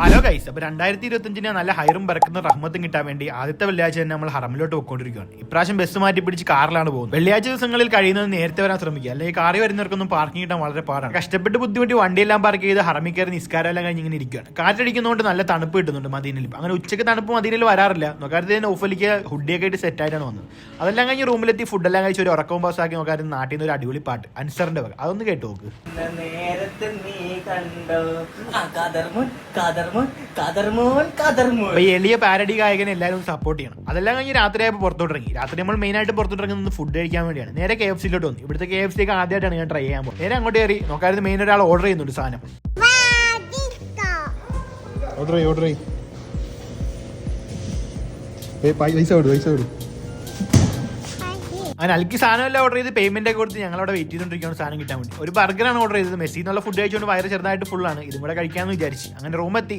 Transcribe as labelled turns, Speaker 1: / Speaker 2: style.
Speaker 1: Hello guys, അപ്പോൾ 2025 നല്ല ഹൈറും പറക്കുന്ന റഹ്മത്തും കിട്ടാൻ വേണ്ടി ആദ്യത്തെ വെള്ളിയാഴ്ച തന്നെ നമ്മൾ ഹറമിലോട്ട് പോയിക്കൊണ്ടിരിക്കുകയാണ്. ഇപ്രാവശ്യം ബസ് മാറ്റി പിടിച്ച് കാറിലാണ് പോകുന്നത്. വെള്ളിയാഴ്ച ദിവസങ്ങളിൽ കഴിയുന്നത് നേരത്തെ വരാൻ ശ്രമിക്കുക, അല്ലെങ്കിൽ കാറി വരുന്നവർക്കൊന്നും പാർക്കിംഗ് കിട്ടാൻ വളരെ പാടാണ്. കഷ്ടപ്പെട്ട് ബുദ്ധിമുട്ടി വണ്ടിയെല്ലാം പാർക്ക് ചെയ്ത് ഹറമിൽ കയറി നിസ്കാരം എല്ലാം കഴിഞ്ഞ് ഇങ്ങനെ ഇരിക്കുകയാണ്. കാറ്റടിക്കുന്നതുകൊണ്ട് നല്ല തണുപ്പ് കിട്ടുന്നുണ്ട് മദീനയിൽ. അങ്ങനെ ഉച്ചയ്ക്ക് തണുപ്പ് മദീനയിൽ വരാറില്ല. നോക്കാരത്തിൽ തന്നെ ഓഫലിക്ക് ഹുഡിയൊക്കെ ആയിട്ട് സെറ്റ് ആയിട്ടാണ് വന്നത്. അതെല്ലാം കഴിഞ്ഞ് റൂമിലെത്തി ഫുഡെല്ലാം കഴിച്ച് ഒരു ഉറക്കവും പാസ്സാക്കി നോക്കാരും നാട്ടിൽ നിന്ന് ഒരു അടിപൊളി പാട്ട് അൻസറിന്റെ വക, അതൊന്ന് കേട്ട് നോക്ക്. അപ്പൊ ഈ എളിയ പാരഡി ഗായകനെ എല്ലാവരും സപ്പോർട്ട് ചെയ്യണം. അതെല്ലാം കഴിഞ്ഞ് രാത്രിയായപ്പോൾ പുറത്തോട്ടിറങ്ങി. രാത്രി നമ്മൾ മെയിൻ ആയിട്ട് പുറത്തോട്ടിറങ്ങുന്നത് ഫുഡ് കഴിക്കാൻ വേണ്ടിയാണ്. നേരെ KFC വന്നു. ഇവിടുത്തെ KFC ഒക്കെ ആദ്യമായിട്ടാണ് ഞാൻ ട്രൈ ചെയ്യാൻ പോകുന്നത്. നേരെ അങ്ങോട്ട് കയറി നോക്കാതെ മെയിൻ ഒരാൾ ഓർഡർ ചെയ്യുന്നുണ്ട് സാധനം. അങ്ങനെ അൽക്കി സാധനം എല്ലാം ഓർഡർ ചെയ്ത് പേയ്മെന്റ് ഒക്കെ കൊടുത്ത് ഞങ്ങളവിടെ വെയിറ്റ് ചെയ്തുകൊണ്ടിരിക്കുകയാണ് സാധനം കിട്ടാൻ വേണ്ടി. ഒരു ബർഗറാണ് ഓർഡർ ചെയ്തത്. മെസ്സി എന്നുള്ള ഫുഡ് കഴിച്ചുകൊണ്ട് വയറ് ചെറുതായിട്ട് ഫുള്ളാണ്. ഇതും കൂടെ കഴിക്കാമെന്ന് വിചാരിച്ചു. അങ്ങനെ റൂമെത്തി.